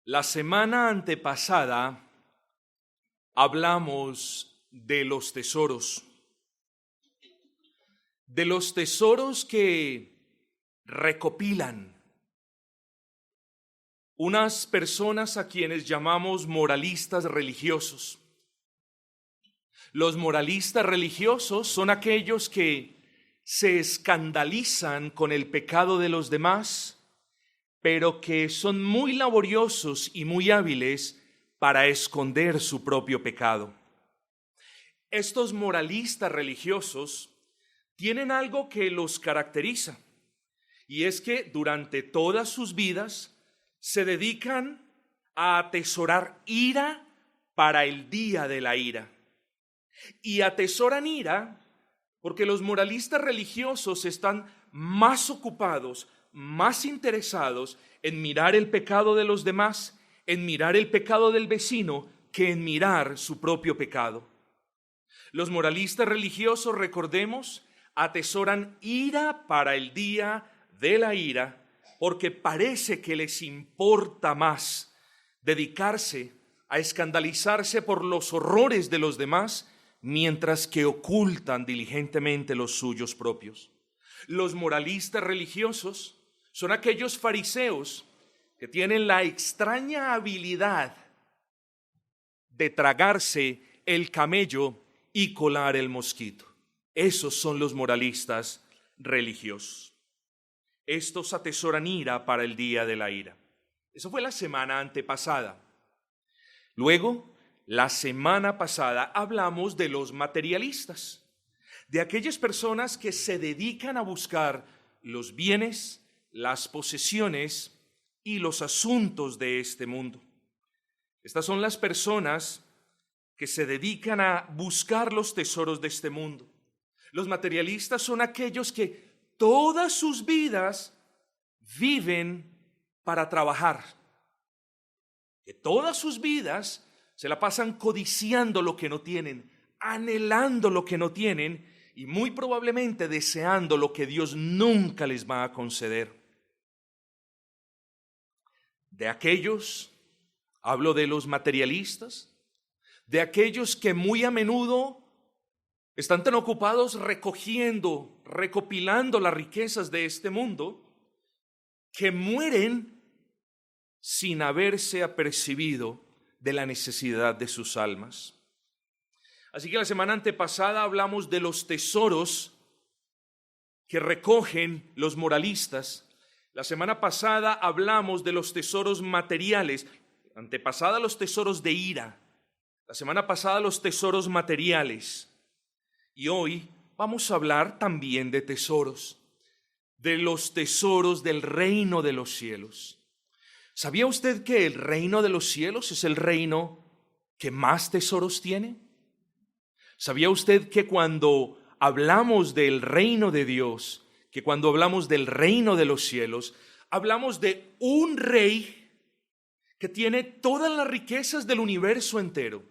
La semana antepasada hablamos de los tesoros que recopilan unas personas a quienes llamamos moralistas religiosos. Los moralistas religiosos son aquellos que se escandalizan con el pecado de los demás, pero que son muy laboriosos y muy hábiles para esconder su propio pecado. Estos moralistas religiosos tienen algo que los caracteriza, y es que durante todas sus vidas se dedican a atesorar ira para el día de la ira. Y atesoran ira porque los moralistas religiosos están más ocupados, más interesados en mirar el pecado de los demás, en mirar el pecado del vecino, que en mirar su propio pecado. Los moralistas religiosos, recordemos, atesoran ira para el día de la ira, porque parece que les importa más dedicarse a escandalizarse por los horrores de los demás, mientras que ocultan diligentemente los suyos propios. Los moralistas religiosos son aquellos fariseos que tienen la extraña habilidad de tragarse el camello y colar el mosquito. Esos son los moralistas religiosos. Estos atesoran ira para el día de la ira. Eso fue la semana antepasada. Luego, la semana pasada hablamos de los materialistas, de aquellas personas que se dedican a buscar los bienes, las posesiones y los asuntos de este mundo. Estas son las personas que se dedican a buscar los tesoros de este mundo. Los materialistas son aquellos que todas sus vidas viven para trabajar, que todas sus vidas se la pasan codiciando lo que no tienen, anhelando lo que no tienen y muy probablemente deseando lo que Dios nunca les va a conceder. De aquellos, hablo de los materialistas, de aquellos que muy a menudo están tan ocupados recogiendo, recopilando las riquezas de este mundo, que mueren sin haberse apercibido de la necesidad de sus almas. Así que la semana antepasada hablamos de los tesoros que recogen los moralistas. La semana pasada hablamos de los tesoros materiales. Antepasada los tesoros de ira. La semana pasada los tesoros materiales. Y hoy vamos a hablar también de tesoros. De los tesoros del reino de los cielos. ¿Sabía usted que el reino de los cielos es el reino que más tesoros tiene? ¿Sabía usted que cuando hablamos del reino de Dios, que cuando hablamos del reino de los cielos, hablamos de un rey que tiene todas las riquezas del universo entero?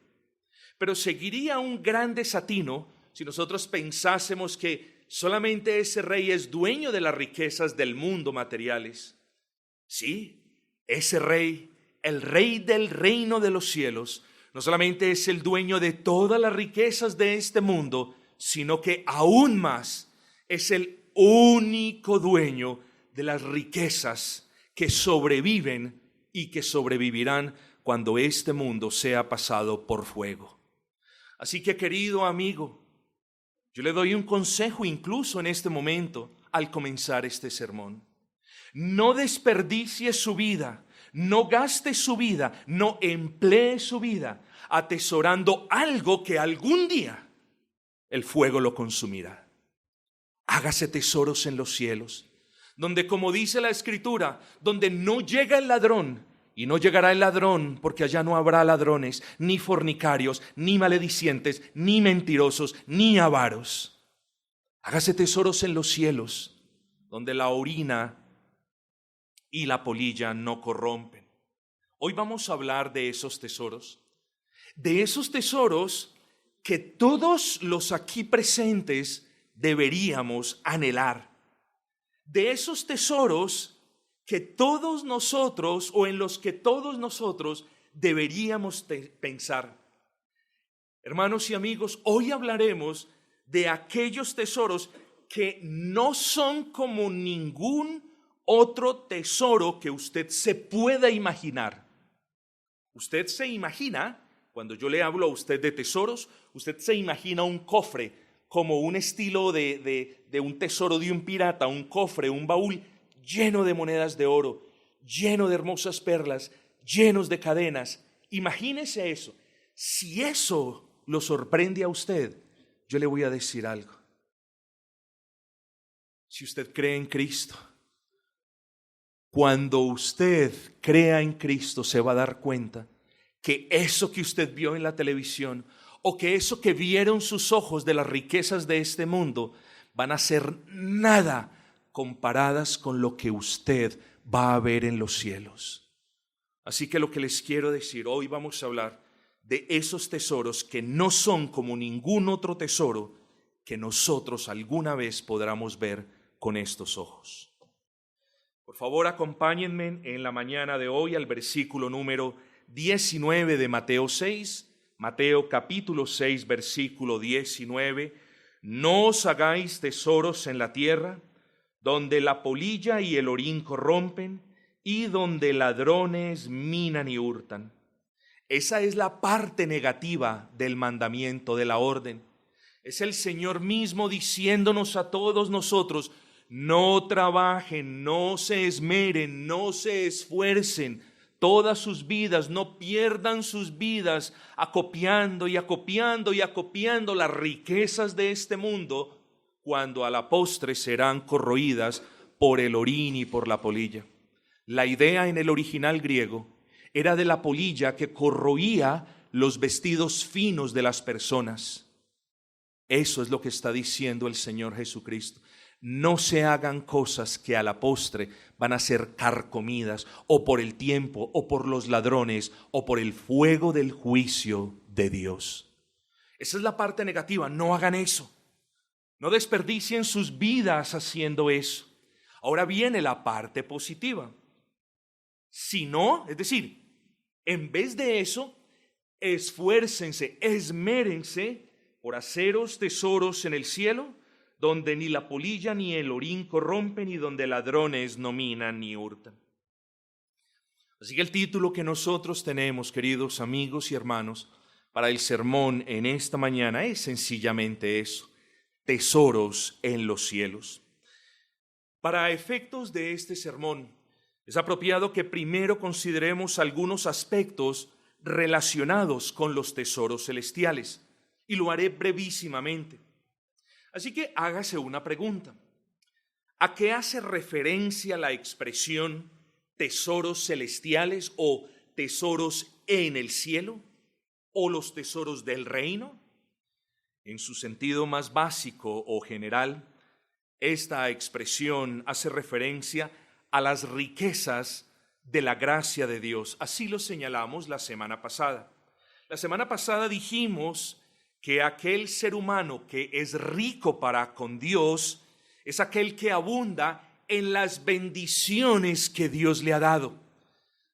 Pero seguiría un gran desatino si nosotros pensásemos que solamente ese rey es dueño de las riquezas del mundo materiales. Sí. Ese rey, el rey del reino de los cielos, no solamente es el dueño de todas las riquezas de este mundo, sino que aún más es el único dueño de las riquezas que sobreviven y que sobrevivirán cuando este mundo sea pasado por fuego. Así que, querido amigo, yo le doy un consejo incluso en este momento al comenzar este sermón. No desperdicie su vida, no gaste su vida, no emplee su vida atesorando algo que algún día el fuego lo consumirá. Hágase tesoros en los cielos, donde, como dice la Escritura, donde no llega el ladrón, y no llegará el ladrón, porque allá no habrá ladrones, ni fornicarios, ni maledicientes, ni mentirosos, ni avaros. Hágase tesoros en los cielos, donde la orina y la polilla no corrompen. Hoy vamos a hablar de esos tesoros que todos los aquí presentes deberíamos anhelar, de esos tesoros que todos nosotros o en los que todos nosotros deberíamos pensar. Hermanos y amigos, hoy hablaremos de aquellos tesoros que no son como ningún otro tesoro que usted se pueda imaginar. Usted se imagina, cuando yo le hablo a usted de tesoros, usted se imagina un cofre como un estilo de un tesoro de un pirata, un cofre, un baúl lleno de monedas de oro, lleno de hermosas perlas, llenos de cadenas. Imagínese eso. Si eso lo sorprende a usted, yo le voy a decir algo. Si usted cree en Cristo, cuando usted crea en Cristo, se va a dar cuenta que eso que usted vio en la televisión o que eso que vieron sus ojos de las riquezas de este mundo van a ser nada comparadas con lo que usted va a ver en los cielos. Así que lo que les quiero decir, hoy vamos a hablar de esos tesoros que no son como ningún otro tesoro que nosotros alguna vez podamos ver con estos ojos. Por favor, acompáñenme en la mañana de hoy al versículo número 19 de Mateo 6, Mateo capítulo 6, versículo 19. No os hagáis tesoros en la tierra, donde la polilla y el orín corrompen, y donde ladrones minan y hurtan. Esa es la parte negativa del mandamiento, de la orden. Es el Señor mismo diciéndonos a todos nosotros: no trabajen, no se esmeren, no se esfuercen todas sus vidas, no pierdan sus vidas acopiando y acopiando y acopiando las riquezas de este mundo, cuando a la postre serán corroídas por el orín y por la polilla. La idea en el original griego era de la polilla que corroía los vestidos finos de las personas. Eso es lo que está diciendo el Señor Jesucristo. No se hagan cosas que a la postre van a ser carcomidas o por el tiempo o por los ladrones o por el fuego del juicio de Dios. Esa es la parte negativa. No hagan eso. No desperdicien sus vidas haciendo eso. Ahora viene la parte positiva. Si no, es decir, en vez de eso, esfuércense, esmérense por haceros tesoros en el cielo, donde ni la polilla ni el orín corrompen y donde ladrones no minan ni hurtan. Así que el título que nosotros tenemos, queridos amigos y hermanos, para el sermón en esta mañana es sencillamente eso: tesoros en los cielos. Para efectos de este sermón, es apropiado que primero consideremos algunos aspectos relacionados con los tesoros celestiales, y lo haré brevísimamente. Así que hágase una pregunta: ¿a qué hace referencia la expresión tesoros celestiales o tesoros en el cielo o los tesoros del reino? En su sentido más básico o general, esta expresión hace referencia a las riquezas de la gracia de Dios. Así lo señalamos la semana pasada. La semana pasada dijimos que aquel ser humano que es rico para con Dios es aquel que abunda en las bendiciones que Dios le ha dado.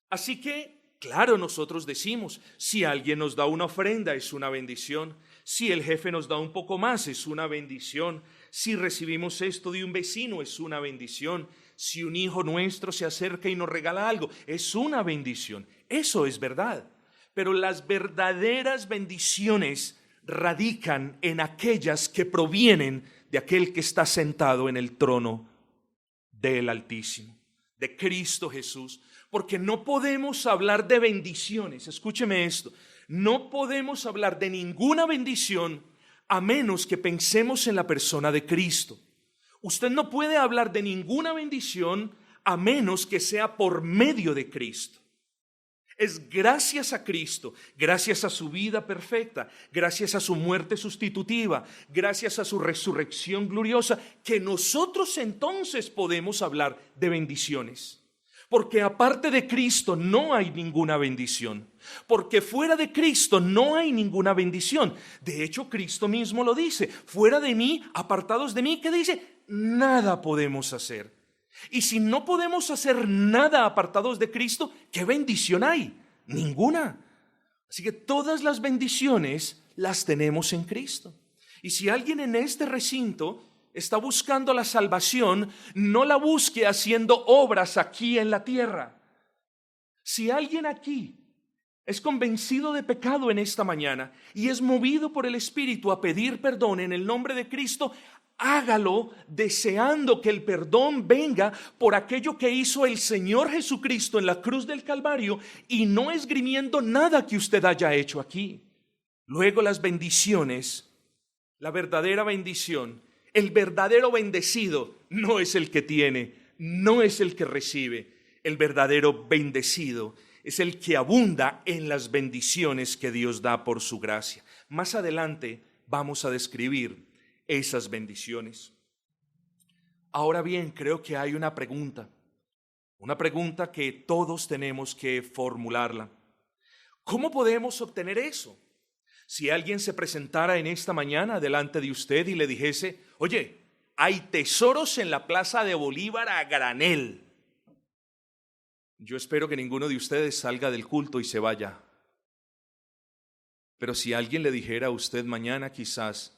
Así que, claro, nosotros decimos, si alguien nos da una ofrenda es una bendición, si el jefe nos da un poco más es una bendición, si recibimos esto de un vecino es una bendición, si un hijo nuestro se acerca y nos regala algo es una bendición. Eso es verdad, pero las verdaderas bendiciones radican en aquellas que provienen de aquel que está sentado en el trono del Altísimo, de Cristo Jesús. Porque no podemos hablar de bendiciones, escúcheme esto, no podemos hablar de ninguna bendición a menos que pensemos en la persona de Cristo. Usted no puede hablar de ninguna bendición a menos que sea por medio de Cristo. Es gracias a Cristo, gracias a su vida perfecta, gracias a su muerte sustitutiva, gracias a su resurrección gloriosa, que nosotros entonces podemos hablar de bendiciones. Porque aparte de Cristo no hay ninguna bendición. Porque fuera de Cristo no hay ninguna bendición. De hecho, Cristo mismo lo dice: fuera de mí, apartados de mí, ¿qué dice? Nada podemos hacer. Y si no podemos hacer nada apartados de Cristo, ¿qué bendición hay? Ninguna. Así que todas las bendiciones las tenemos en Cristo. Y si alguien en este recinto está buscando la salvación, no la busque haciendo obras aquí en la tierra. Si alguien aquí es convencido de pecado en esta mañana y es movido por el Espíritu a pedir perdón en el nombre de Cristo, hágalo deseando que el perdón venga por aquello que hizo el Señor Jesucristo en la cruz del Calvario y no esgrimiendo nada que usted haya hecho aquí. Luego las bendiciones, la verdadera bendición, el verdadero bendecido no es el que tiene, no es el que recibe. El verdadero bendecido es el que abunda en las bendiciones que Dios da por su gracia. Más adelante vamos a describir esas bendiciones. Ahora bien, creo que hay una pregunta que todos tenemos que formularla. ¿Cómo podemos obtener eso? Si alguien se presentara en esta mañana delante de usted y le dijese, oye, hay tesoros en la Plaza de Bolívar a granel. Yo espero que ninguno de ustedes salga del culto y se vaya. Pero si alguien le dijera a usted mañana quizás,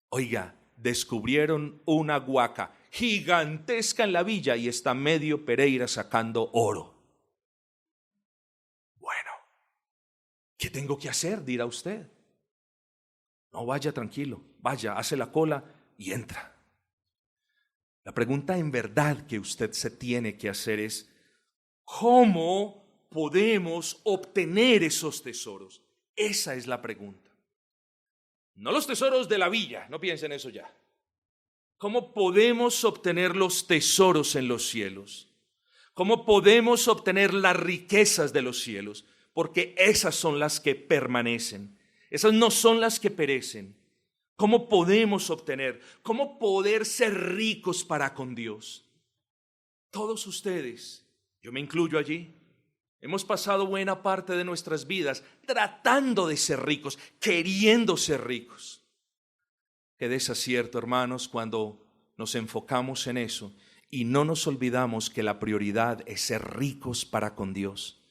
oiga, descubrieron una huaca gigantesca en la villa y está medio Pereira sacando oro. Bueno, ¿qué tengo que hacer? Dirá usted. No, vaya tranquilo, vaya, hace la cola y entra. La pregunta en verdad que usted se tiene que hacer es, ¿cómo podemos obtener esos tesoros? Esa es la pregunta. No los tesoros de la villa, no piensen eso ya. ¿Cómo podemos obtener los tesoros en los cielos? ¿Cómo podemos obtener las riquezas de los cielos? Porque esas son las que permanecen. Esas no son las que perecen. ¿Cómo podemos obtener? ¿Cómo poder ser ricos para con Dios? Todos ustedes, yo me incluyo allí, hemos pasado buena parte de nuestras vidas tratando de ser ricos, queriendo ser ricos. Qué desacierto, hermanos, cuando nos enfocamos en eso y no nos olvidamos que la prioridad es ser ricos para con Dios,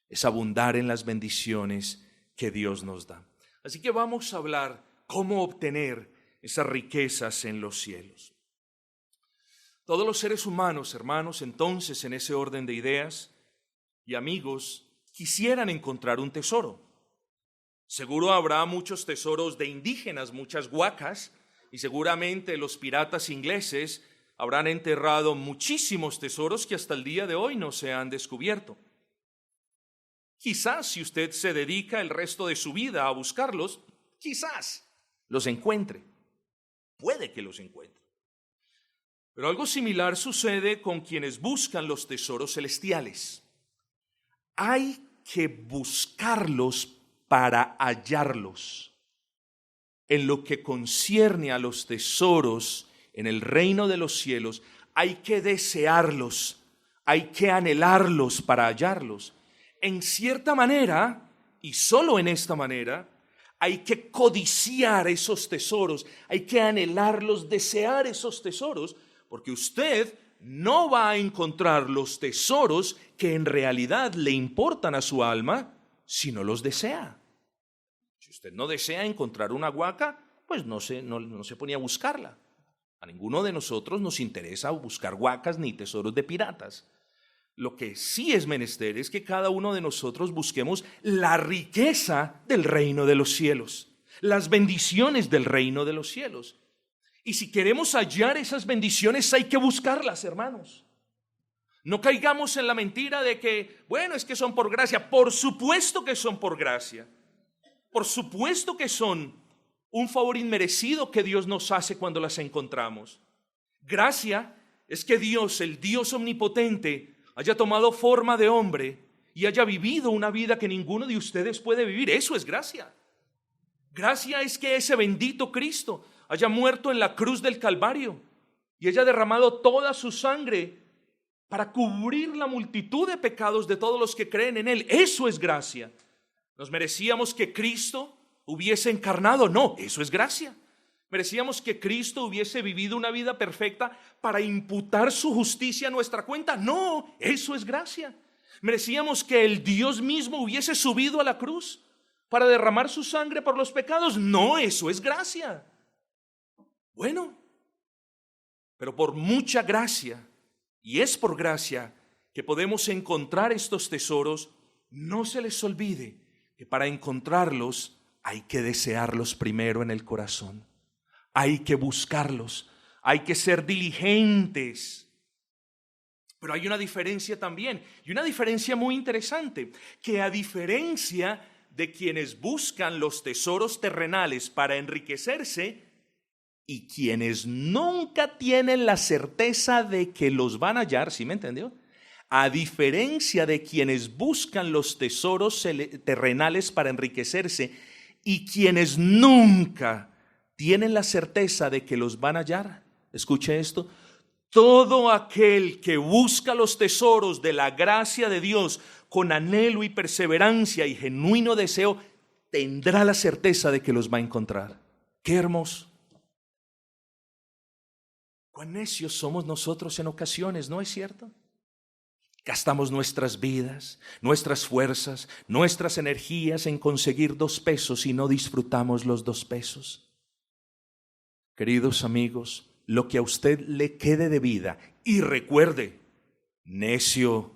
es abundar en las bendiciones que Dios nos da. Así que vamos a hablar cómo obtener esas riquezas en los cielos. Todos los seres humanos, hermanos, entonces en ese orden de ideas y amigos, quisieran encontrar un tesoro. Seguro habrá muchos tesoros de indígenas, muchas huacas, y seguramente los piratas ingleses habrán enterrado muchísimos tesoros que hasta el día de hoy no se han descubierto. Quizás si usted se dedica el resto de su vida a buscarlos, quizás los encuentre. Puede que los encuentre. Pero algo similar sucede con quienes buscan los tesoros celestiales. Hay que buscarlos para hallarlos. En lo que concierne a los tesoros en el reino de los cielos, hay que desearlos, hay que anhelarlos para hallarlos. En cierta manera, y solo en esta manera, hay que codiciar esos tesoros, hay que anhelarlos, desear esos tesoros, porque usted no va a encontrar los tesoros que en realidad le importan a su alma si no los desea. Si usted no desea encontrar una huaca, pues no se ponía a buscarla. A ninguno de nosotros nos interesa buscar huacas ni tesoros de piratas. Lo que sí es menester es que cada uno de nosotros busquemos la riqueza del reino de los cielos, las bendiciones del reino de los cielos. Y si queremos hallar esas bendiciones hay que buscarlas, hermanos. No caigamos en la mentira de que, bueno, es que son por gracia. Por supuesto que son por gracia. Por supuesto que son un favor inmerecido que Dios nos hace cuando las encontramos. Gracia es que Dios, el Dios omnipotente, haya tomado forma de hombre y haya vivido una vida que ninguno de ustedes puede vivir. Eso es gracia. Gracia es que ese bendito Cristo haya muerto en la cruz del Calvario y haya derramado toda su sangre para cubrir la multitud de pecados de todos los que creen en Él. Eso es gracia. ¿Nos merecíamos que Cristo hubiese encarnado? No, eso es gracia. ¿Merecíamos que Cristo hubiese vivido una vida perfecta para imputar su justicia a nuestra cuenta? No, eso es gracia. ¿Merecíamos que el Dios mismo hubiese subido a la cruz para derramar su sangre por los pecados? No, eso es gracia. Bueno, pero por mucha gracia, y es por gracia que podemos encontrar estos tesoros, no se les olvide que para encontrarlos hay que desearlos primero en el corazón. Hay que buscarlos, hay que ser diligentes. Pero hay una diferencia también, y una diferencia muy interesante, que a diferencia de quienes buscan los tesoros terrenales para enriquecerse y quienes nunca tienen la certeza de que los van a hallar, ¿sí me entendió? A diferencia de quienes buscan los tesoros terrenales para enriquecerse y quienes nunca tienen la certeza de que los van a hallar, escuche esto, todo aquel que busca los tesoros de la gracia de Dios con anhelo y perseverancia y genuino deseo, tendrá la certeza de que los va a encontrar. ¡Qué hermoso! Cuán necios somos nosotros en ocasiones, ¿no es cierto? Gastamos nuestras vidas, nuestras fuerzas, nuestras energías en conseguir 2 pesos y no disfrutamos los 2 pesos. Queridos amigos, lo que a usted le quede de vida, y recuerde, necio,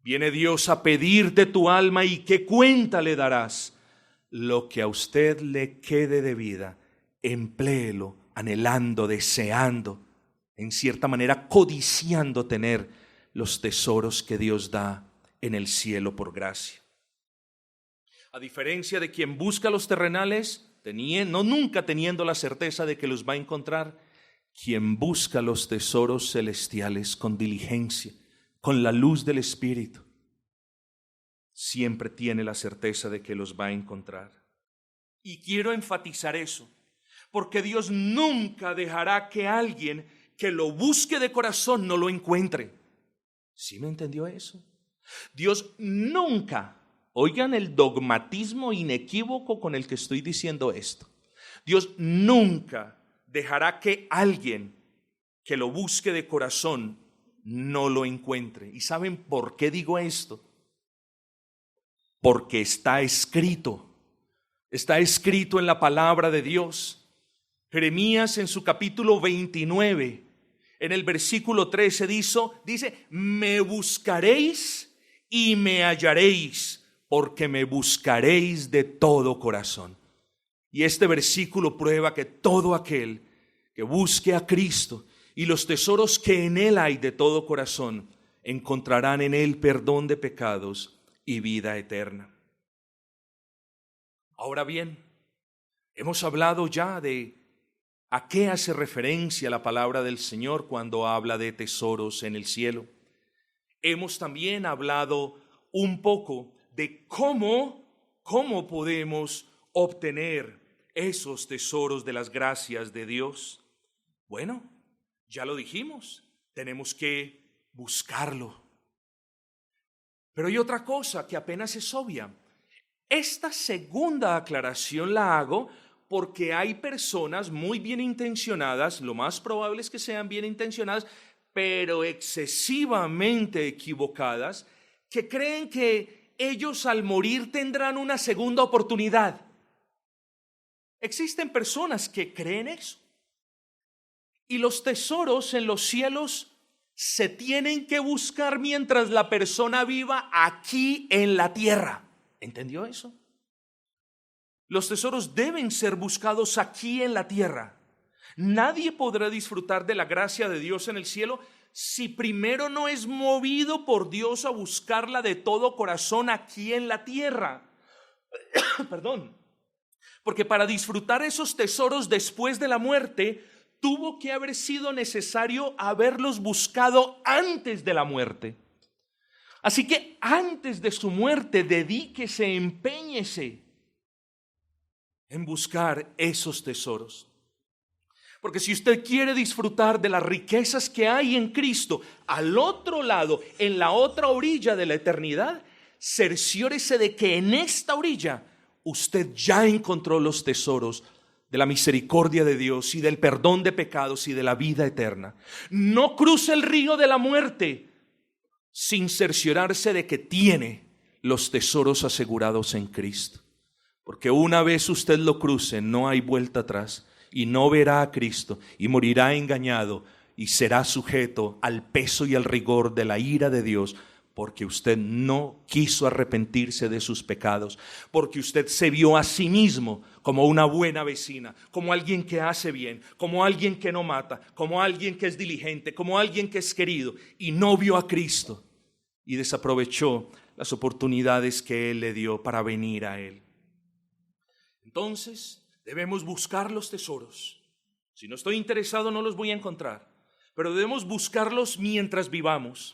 viene Dios a pedir de tu alma y qué cuenta le darás. Lo que a usted le quede de vida, empléelo anhelando, deseando, en cierta manera codiciando tener los tesoros que Dios da en el cielo por gracia. A diferencia de quien busca los terrenales, nunca teniendo la certeza de que los va a encontrar, quien busca los tesoros celestiales con diligencia, con la luz del Espíritu, siempre tiene la certeza de que los va a encontrar. Y quiero enfatizar eso, porque Dios nunca dejará que alguien que lo busque de corazón no lo encuentre. ¿Sí me entendió eso? Dios nunca, oigan el dogmatismo inequívoco con el que estoy diciendo esto, Dios nunca dejará que alguien que lo busque de corazón no lo encuentre. ¿Y saben por qué digo esto? Porque está escrito en la palabra de Dios. Jeremías en su capítulo 29, en el versículo 13 dice, me buscaréis y me hallaréis, porque me buscaréis de todo corazón. Y este versículo prueba que todo aquel que busque a Cristo y los tesoros que en Él hay de todo corazón, encontrarán en Él perdón de pecados y vida eterna. Ahora bien, hemos hablado ya de a qué hace referencia la palabra del Señor cuando habla de tesoros en el cielo. Hemos también hablado un poco de cómo podemos obtener esos tesoros de las gracias de Dios. Bueno, ya lo dijimos, tenemos que buscarlo. Pero hay otra cosa que apenas es obvia. Esta segunda aclaración la hago porque hay personas muy bien intencionadas, lo más probable es que sean bien intencionadas, pero excesivamente equivocadas, que creen que ellos al morir tendrán una segunda oportunidad. Existen personas que creen eso. Y los tesoros en los cielos se tienen que buscar mientras la persona viva aquí en la tierra. ¿Entendió eso? Los tesoros deben ser buscados aquí en la tierra. Nadie podrá disfrutar de la gracia de Dios en el cielo si primero no es movido por Dios a buscarla de todo corazón aquí en la tierra. Perdón. Porque para disfrutar esos tesoros después de la muerte, tuvo que haber sido necesario haberlos buscado antes de la muerte. Así que antes de su muerte, dedíquese, empeñese en buscar esos tesoros. Porque si usted quiere disfrutar de las riquezas que hay en Cristo, al otro lado, en la otra orilla de la eternidad, cerciórese de que en esta orilla usted ya encontró los tesoros de la misericordia de Dios y del perdón de pecados y de la vida eterna. No cruce el río de la muerte sin cerciorarse de que tiene los tesoros asegurados en Cristo. Porque una vez usted lo cruce, no hay vuelta atrás y no verá a Cristo y morirá engañado y será sujeto al peso y al rigor de la ira de Dios, porque usted no quiso arrepentirse de sus pecados, porque usted se vio a sí mismo como una buena vecina, como alguien que hace bien, como alguien que no mata, como alguien que es diligente, como alguien que es querido, y no vio a Cristo y desaprovechó las oportunidades que Él le dio para venir a Él. Entonces debemos buscar los tesoros. Si no estoy interesado, no los voy a encontrar, pero debemos buscarlos mientras vivamos.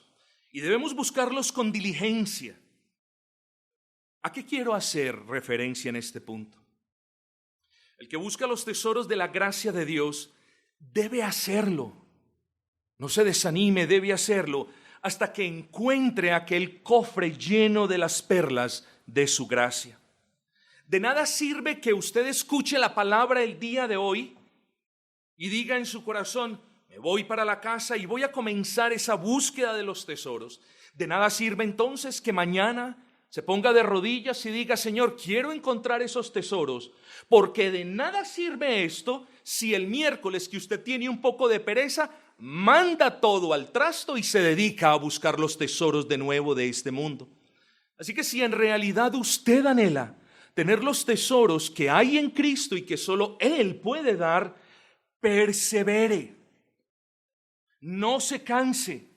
Y debemos buscarlos con diligencia. ¿A qué quiero hacer referencia en este punto? El que busca los tesoros de la gracia de Dios debe hacerlo. No se desanime, debe hacerlo hasta que encuentre aquel cofre lleno de las perlas de su gracia. De nada sirve que usted escuche la palabra el día de hoy y diga en su corazón: me voy para la casa y voy a comenzar esa búsqueda de los tesoros. De nada sirve entonces que mañana se ponga de rodillas y diga: Señor, quiero encontrar esos tesoros. Porque de nada sirve esto si el miércoles que usted tiene un poco de pereza, manda todo al trasto y se dedica a buscar los tesoros de nuevo de este mundo. Así que si en realidad usted anhela tener los tesoros que hay en Cristo y que solo Él puede dar, persevere. No se canse,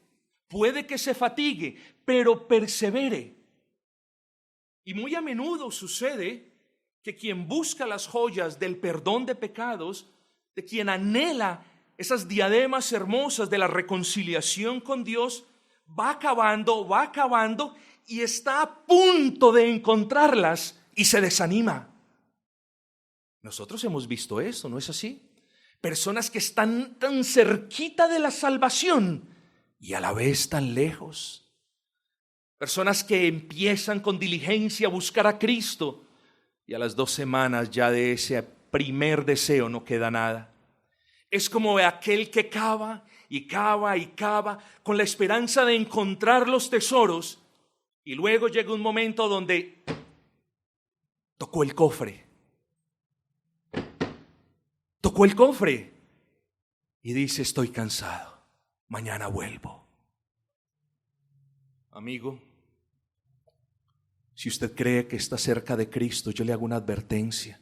puede que se fatigue, pero persevere. Y muy a menudo sucede que quien busca las joyas del perdón de pecados, de quien anhela esas diademas hermosas de la reconciliación con Dios, va acabando y está a punto de encontrarlas y se desanima. Nosotros hemos visto esto, ¿no es así? Personas que están tan cerquita de la salvación y a la vez tan lejos. Personas que empiezan con diligencia a buscar a Cristo y a las 2 semanas ya de ese primer deseo no queda nada. Es como aquel que cava y cava y cava con la esperanza de encontrar los tesoros, y luego llega un momento donde tocó el cofre. Tocó el cofre y dice: estoy cansado, mañana vuelvo. Amigo, si usted cree que está cerca de Cristo, yo le hago una advertencia.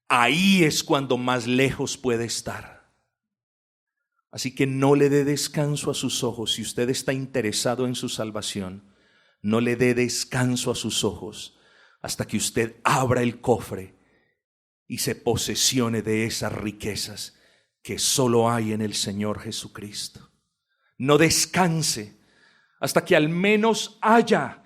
Ahí es cuando más lejos puede estar. Así que no le dé descanso a sus ojos. Si usted está interesado en su salvación, no le dé descanso a sus ojos hasta que usted abra el cofre y se posesione de esas riquezas que solo hay en el Señor Jesucristo. No descanse hasta que al menos haya,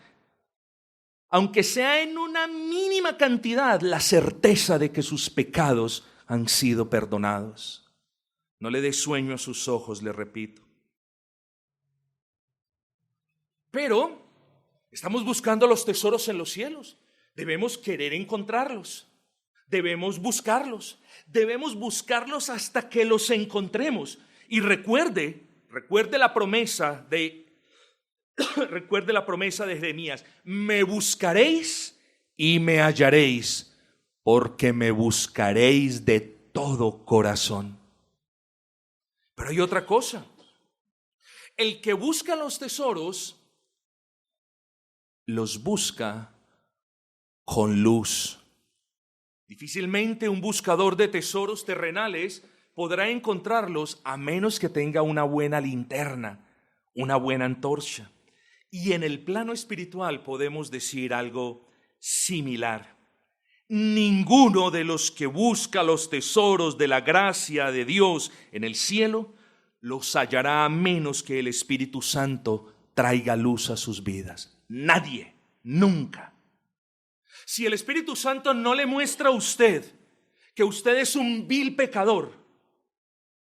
aunque sea en una mínima cantidad, la certeza de que sus pecados han sido perdonados. No le dé sueño a sus ojos, le repito. Pero estamos buscando los tesoros en los cielos. Debemos querer encontrarlos. Debemos buscarlos hasta que los encontremos. Y recuerde la promesa de Jeremías: me buscaréis y me hallaréis, porque me buscaréis de todo corazón. Pero hay otra cosa. El que busca los tesoros los busca con luz. Difícilmente un buscador de tesoros terrenales podrá encontrarlos a menos que tenga una buena linterna, una buena antorcha. Y en el plano espiritual podemos decir algo similar. Ninguno de los que busca los tesoros de la gracia de Dios en el cielo los hallará a menos que el Espíritu Santo traiga luz a sus vidas. Nadie, nunca. Si el Espíritu Santo no le muestra a usted que usted es un vil pecador,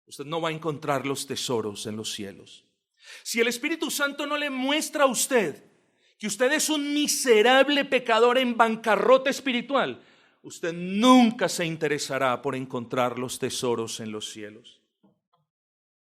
usted no va a encontrar los tesoros en los cielos. Si el Espíritu Santo no le muestra a usted que usted es un miserable pecador en bancarrota espiritual, usted nunca se interesará por encontrar los tesoros en los cielos.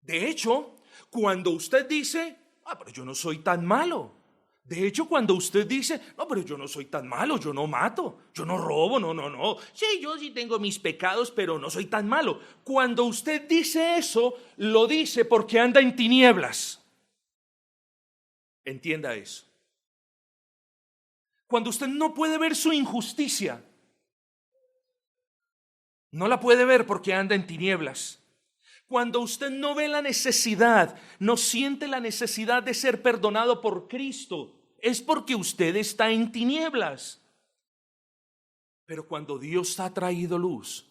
De hecho, cuando usted dice, pero yo no soy tan malo. De hecho, cuando usted dice, no, pero yo no soy tan malo, yo no mato, yo no robo, no. Sí, yo sí tengo mis pecados, pero no soy tan malo. Cuando usted dice eso, lo dice porque anda en tinieblas. Entienda eso. Cuando usted no puede ver su injusticia, no la puede ver porque anda en tinieblas. Cuando usted no ve la necesidad, no siente la necesidad de ser perdonado por Cristo, es porque usted está en tinieblas. Pero cuando Dios ha traído luz,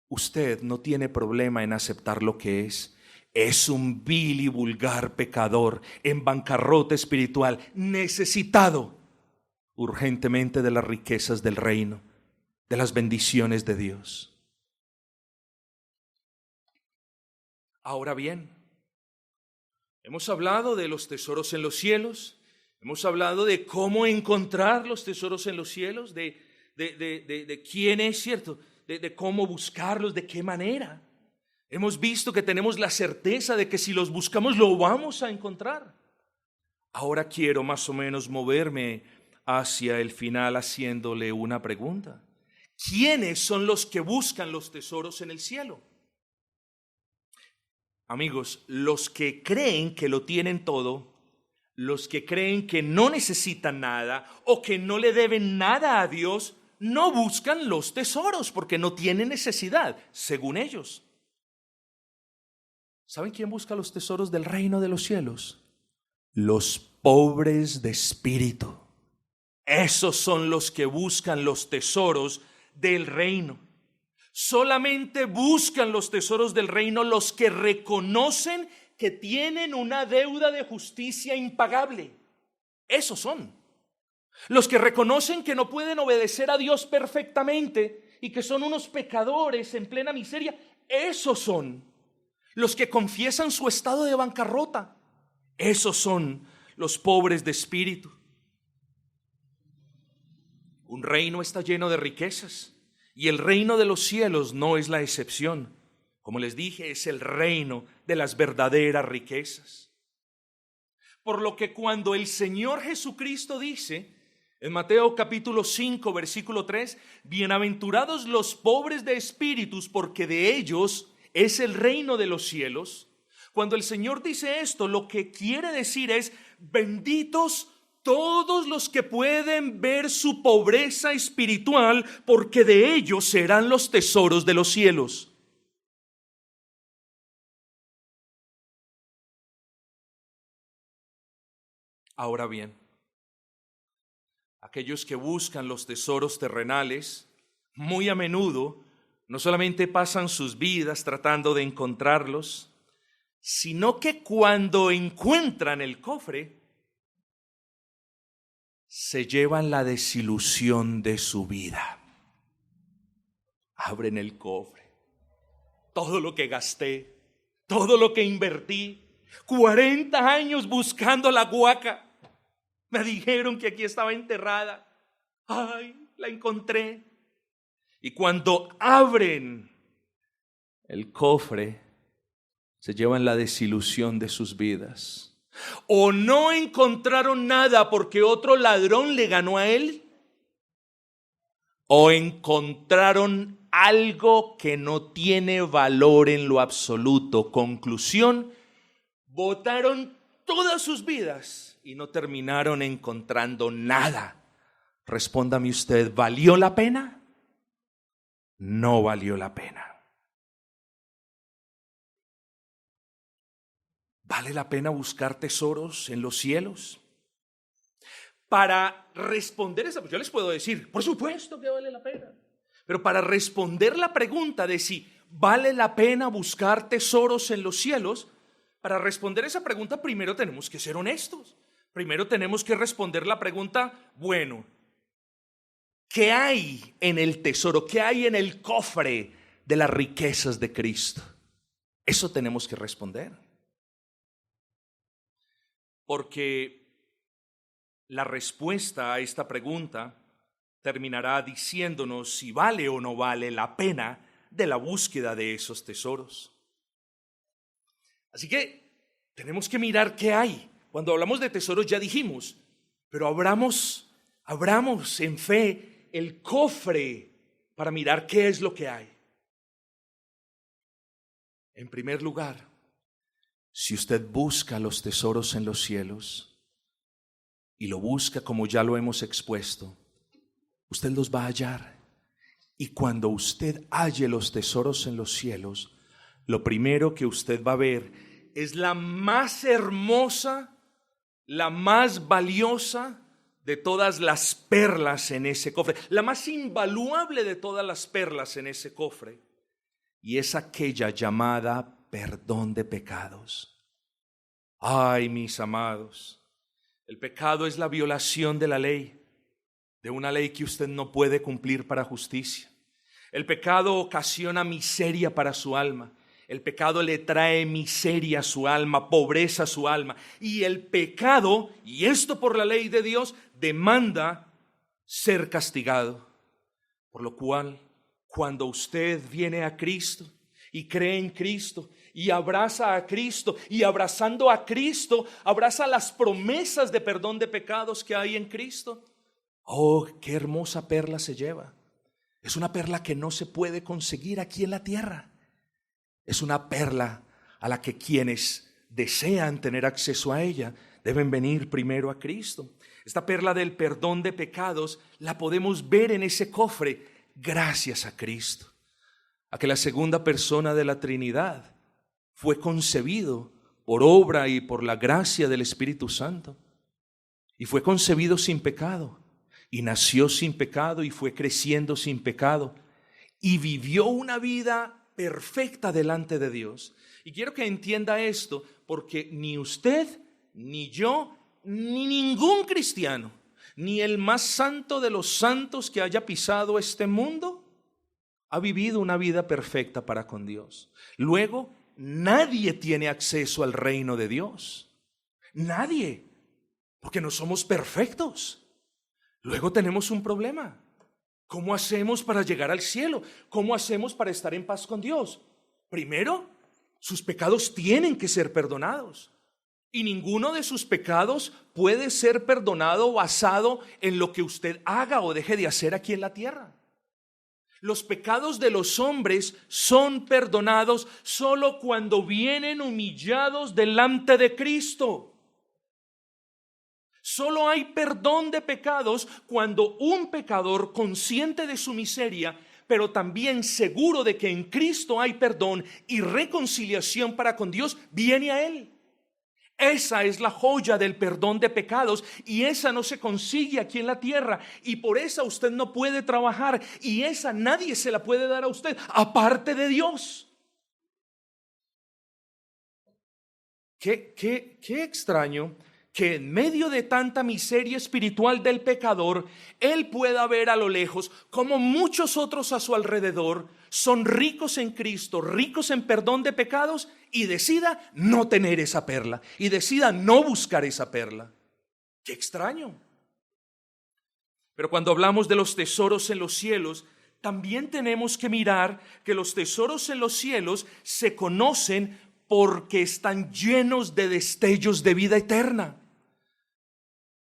usted no tiene problema en aceptar lo que es. Es un vil y vulgar pecador, en bancarrota espiritual, necesitado urgentemente de las riquezas del reino, de las bendiciones de Dios. Ahora bien, hemos hablado de los tesoros en los cielos, hemos hablado de cómo encontrar los tesoros en los cielos, de quién es, ¿cierto? De cómo buscarlos, de qué manera. Hemos visto que tenemos la certeza de que si los buscamos lo vamos a encontrar. Ahora quiero más o menos moverme hacia el final haciéndole una pregunta. ¿Quiénes son los que buscan los tesoros en el cielo? Amigos, los que creen que lo tienen todo, los que creen que no necesitan nada o que no le deben nada a Dios, no buscan los tesoros porque no tienen necesidad, según ellos. ¿Saben quién busca los tesoros del reino de los cielos? Los pobres de espíritu. Esos son los que buscan los tesoros del reino. Solamente buscan los tesoros del reino los que reconocen que tienen una deuda de justicia impagable. Esos son. Los que reconocen que no pueden obedecer a Dios perfectamente y que son unos pecadores en plena miseria. Esos son. Los que confiesan su estado de bancarrota. Esos son los pobres de espíritu. Un reino está lleno de riquezas. Y el reino de los cielos no es la excepción. Como les dije, es el reino de las verdaderas riquezas. Por lo que cuando el Señor Jesucristo dice, en Mateo capítulo 5, versículo 3, bienaventurados los pobres de espíritus, porque de ellos es el reino de los cielos. Cuando el Señor dice esto, lo que quiere decir es, benditos todos los que pueden ver su pobreza espiritual, porque de ellos serán los tesoros de los cielos. Ahora bien, aquellos que buscan los tesoros terrenales, muy a menudo, no solamente pasan sus vidas tratando de encontrarlos, sino que cuando encuentran el cofre, se llevan la desilusión de su vida. Abren el cofre. Todo lo que gasté, todo lo que invertí, 40 años buscando la guaca. Me dijeron que aquí estaba enterrada. Ay, la encontré. Y cuando abren el cofre, se llevan la desilusión de sus vidas. O no encontraron nada porque otro ladrón le ganó a él, o encontraron algo que no tiene valor en lo absoluto. Conclusión, botaron todas sus vidas y no terminaron encontrando nada. Respóndame usted, ¿valió la pena? No valió la pena. ¿Vale la pena buscar tesoros en los cielos? Para responder esa, yo les puedo decir, por supuesto que vale la pena. Pero para responder la pregunta de si vale la pena buscar tesoros en los cielos, para responder esa pregunta primero tenemos que ser honestos. Primero tenemos que responder la pregunta, bueno, ¿qué hay en el tesoro? ¿Qué hay en el cofre de las riquezas de Cristo? Eso tenemos que responder. Porque la respuesta a esta pregunta terminará diciéndonos si vale o no vale la pena de la búsqueda de esos tesoros. Así que tenemos que mirar qué hay. Cuando hablamos de tesoros ya dijimos, pero abramos en fe el cofre para mirar qué es lo que hay. En primer lugar, si usted busca los tesoros en los cielos y lo busca como ya lo hemos expuesto, usted los va a hallar. Y cuando usted halle los tesoros en los cielos, lo primero que usted va a ver es la más hermosa, la más valiosa de todas las perlas en ese cofre, la más invaluable de todas las perlas en ese cofre. Y es aquella llamada perdón de pecados. Ay, mis amados, el pecado es la violación de la ley, de una ley que usted no puede cumplir para justicia. El pecado ocasiona miseria para su alma. El pecado le trae miseria a su alma, pobreza a su alma. Y el pecado, y esto por la ley de Dios, demanda ser castigado. Por lo cual, cuando usted viene a Cristo y cree en Cristo y abraza a Cristo, y abrazando a Cristo, abraza las promesas de perdón de pecados que hay en Cristo, oh, qué hermosa perla se lleva. Es una perla que no se puede conseguir aquí en la tierra. Es una perla a la que quienes desean tener acceso a ella deben venir primero a Cristo. Esta perla del perdón de pecados la podemos ver en ese cofre gracias a Cristo. A que la segunda persona de la Trinidad fue concebido por obra y por la gracia del Espíritu Santo. Y fue concebido sin pecado. Y nació sin pecado y fue creciendo sin pecado. Y vivió una vida perfecta delante de Dios. Y quiero que entienda esto, porque ni usted, ni yo, ni ningún cristiano, ni el más santo de los santos que haya pisado este mundo, ha vivido una vida perfecta para con Dios. Luego, nadie tiene acceso al reino de Dios. Nadie, porque no somos perfectos. Luego tenemos un problema. ¿Cómo hacemos para llegar al cielo? ¿Cómo hacemos para estar en paz con Dios? Primero, sus pecados tienen que ser perdonados. Y ninguno de sus pecados puede ser perdonado basado en lo que usted haga o deje de hacer aquí en la tierra. Los pecados de los hombres son perdonados solo cuando vienen humillados delante de Cristo. Solo hay perdón de pecados cuando un pecador, consciente de su miseria, pero también seguro de que en Cristo hay perdón y reconciliación para con Dios, viene a Él. Esa es la joya del perdón de pecados, y esa no se consigue aquí en la tierra, y por esa usted no puede trabajar, y esa nadie se la puede dar a usted aparte de Dios. Qué extraño que en medio de tanta miseria espiritual del pecador, él pueda ver a lo lejos como muchos otros a su alrededor son ricos en Cristo, ricos en perdón de pecados, y decida no tener esa perla, y decida no buscar esa perla. ¡Qué extraño! Pero cuando hablamos de los tesoros en los cielos, también tenemos que mirar que los tesoros en los cielos se conocen porque están llenos de destellos de vida eterna.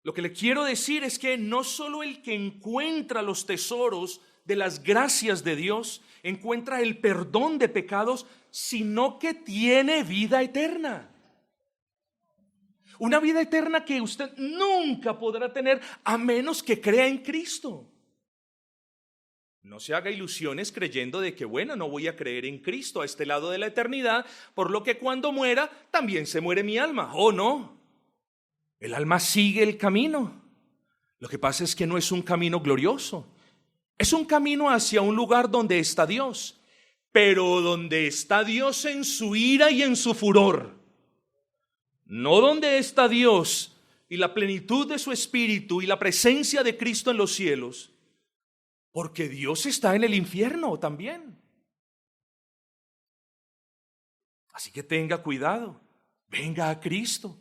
Lo que le quiero decir es que no solo el que encuentra los tesoros de las gracias de Dios encuentra el perdón de pecados, sino que tiene vida eterna. Una vida eterna que usted nunca podrá tener a menos que crea en Cristo. No se haga ilusiones creyendo de que, bueno, no voy a creer en Cristo a este lado de la eternidad, por lo que cuando muera también se muere mi alma. Oh, no. El alma sigue el camino. Lo que pasa es que no es un camino glorioso. Es un camino hacia un lugar donde está Dios, pero donde está Dios en su ira y en su furor. No donde está Dios y la plenitud de su espíritu y la presencia de Cristo en los cielos, porque Dios está en el infierno también. Así que tenga cuidado, venga a Cristo.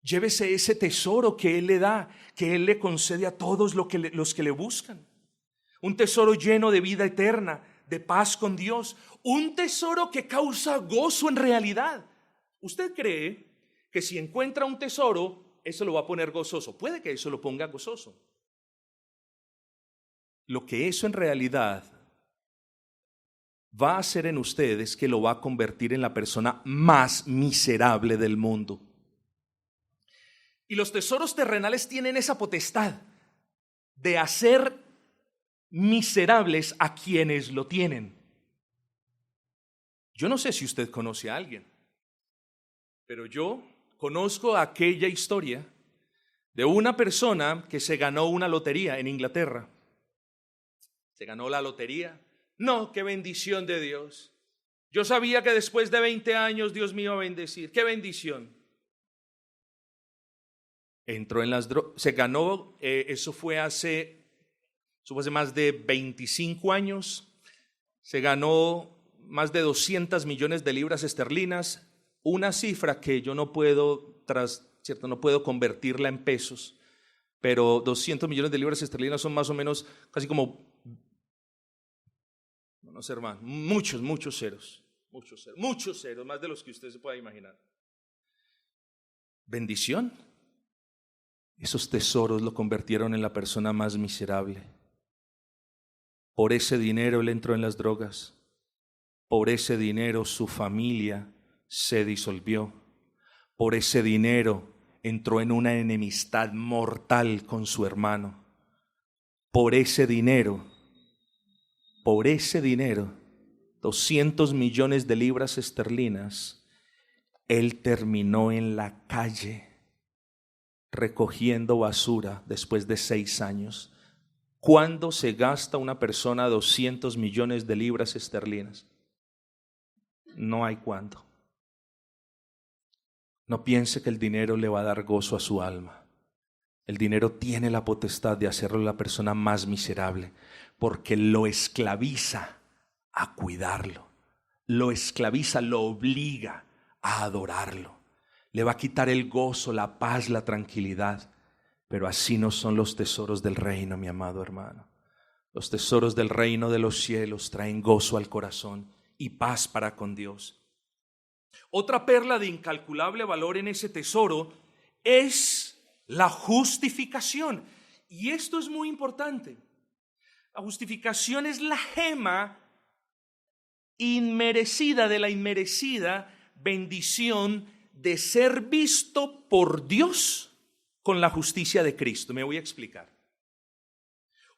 Llévese ese tesoro que Él le da, que Él le concede a todos los que le buscan. un tesoro lleno de vida eterna, de paz con Dios, un tesoro que causa gozo en realidad. ¿Usted cree que si encuentra un tesoro, eso lo va a poner gozoso? Puede que eso lo ponga gozoso. Lo que eso en realidad va a hacer en usted es que lo va a convertir en la persona más miserable del mundo. Y los tesoros terrenales tienen esa potestad de hacer miserables a quienes lo tienen. Yo no sé si usted conoce a alguien, pero yo conozco aquella historia de una persona que se ganó una lotería en Inglaterra. Se ganó la lotería. No, qué bendición de Dios. Yo sabía que después de 20 años Dios me iba a bendecir. Qué bendición. Entró en las drogas, se ganó, eso fue hace más de 25 años. Se ganó más de 200 millones de libras esterlinas, una cifra que yo no puedo, no puedo convertirla en pesos, pero 200 millones de libras esterlinas son más o menos casi como, no sé hermano, muchos ceros, más de los que usted se pueda imaginar. Bendición. Esos tesoros lo convirtieron en la persona más miserable. Por ese dinero él entró en las drogas. Por ese dinero su familia se disolvió. Por ese dinero entró en una enemistad mortal con su hermano. Por ese dinero, 200 millones de libras esterlinas, él terminó en la calle recogiendo basura después de 6 años. ¿Cuándo se gasta una persona 200 millones de libras esterlinas? No hay cuándo. No piense que el dinero le va a dar gozo a su alma. El dinero tiene la potestad de hacerlo la persona más miserable, porque lo esclaviza a cuidarlo, lo esclaviza, lo obliga a adorarlo. Le va a quitar el gozo, la paz, la tranquilidad. Pero así no son los tesoros del reino, mi amado hermano. Los tesoros del reino de los cielos traen gozo al corazón y paz para con Dios. Otra perla de incalculable valor en ese tesoro es la justificación. Y esto es muy importante. La justificación es la gema inmerecida de la inmerecida bendición de ser visto por Dios con la justicia de Cristo. Me voy a explicar.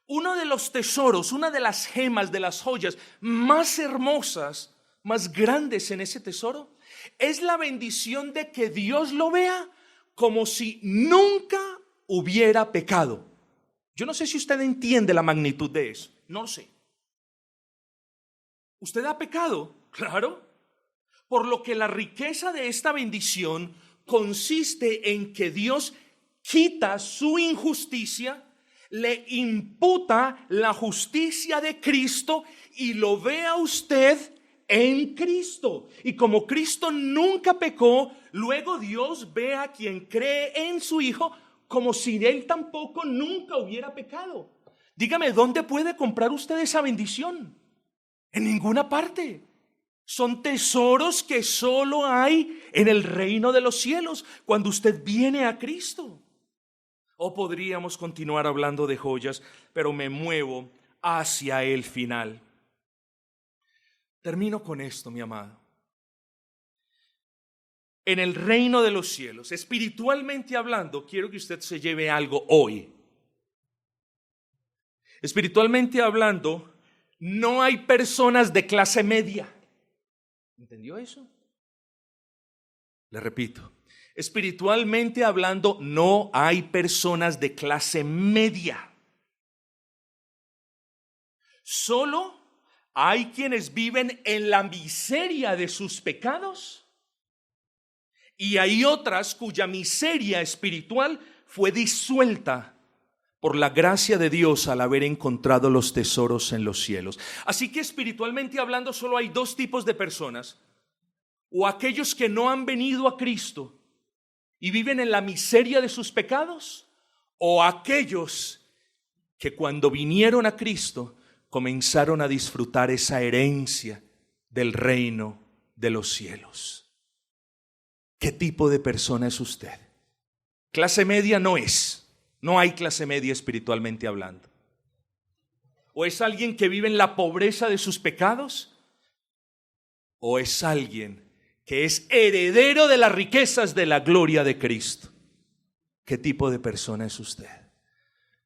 Uno de los tesoros, una de las gemas, de las joyas más hermosas, más grandes en ese tesoro, es la bendición de que Dios lo vea como si nunca hubiera pecado. Yo no sé si usted entiende la magnitud de eso. No lo sé. ¿Usted ha pecado? Claro. Por lo que la riqueza de esta bendición consiste en que Dios quita su injusticia, le imputa la justicia de Cristo y lo ve a usted en Cristo. Y como Cristo nunca pecó, luego Dios ve a quien cree en su Hijo como si él tampoco nunca hubiera pecado. Dígame, ¿dónde puede comprar usted esa bendición? En ninguna parte. Son tesoros que solo hay en el reino de los cielos cuando usted viene a Cristo. O podríamos continuar hablando de joyas, pero me muevo hacia el final. Termino con esto, mi amado. En el reino de los cielos, espiritualmente hablando, quiero que usted se lleve algo hoy. Espiritualmente hablando, no hay personas de clase media. ¿Entendió eso? Le repito, espiritualmente hablando, no hay personas de clase media. Solo hay quienes viven en la miseria de sus pecados y hay otras cuya miseria espiritual fue disuelta por la gracia de Dios al haber encontrado los tesoros en los cielos. Así que espiritualmente hablando solo hay 2 tipos de personas: o aquellos que no han venido a Cristo y viven en la miseria de sus pecados, o aquellos que cuando vinieron a Cristo comenzaron a disfrutar esa herencia del reino de los cielos. ¿Qué tipo de persona es usted? Clase media no es. No hay clase media espiritualmente hablando. ¿O es alguien que vive en la pobreza de sus pecados? ¿O es alguien que es heredero de las riquezas de la gloria de Cristo? ¿Qué tipo de persona es usted?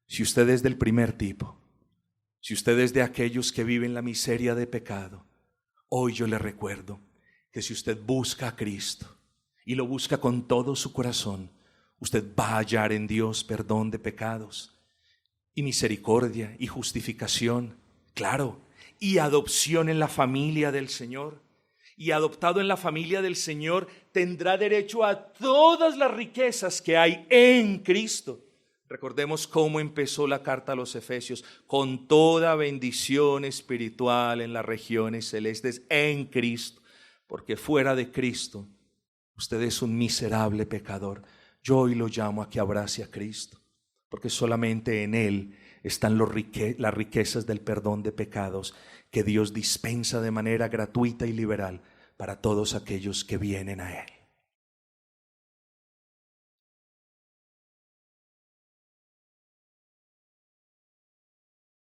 Si usted es del primer tipo, si usted es de aquellos que viven la miseria de pecado, hoy yo le recuerdo que si usted busca a Cristo y lo busca con todo su corazón, usted va a hallar en Dios perdón de pecados y misericordia y justificación, claro, y adopción en la familia del Señor. Y adoptado en la familia del Señor tendrá derecho a todas las riquezas que hay en Cristo. Recordemos cómo empezó la carta a los Efesios: con toda bendición espiritual en las regiones celestes en Cristo, porque fuera de Cristo usted es un miserable pecador. Yo hoy lo llamo a que abrace a Cristo, porque solamente en Él están las riquezas del perdón de pecados que Dios dispensa de manera gratuita y liberal para todos aquellos que vienen a Él.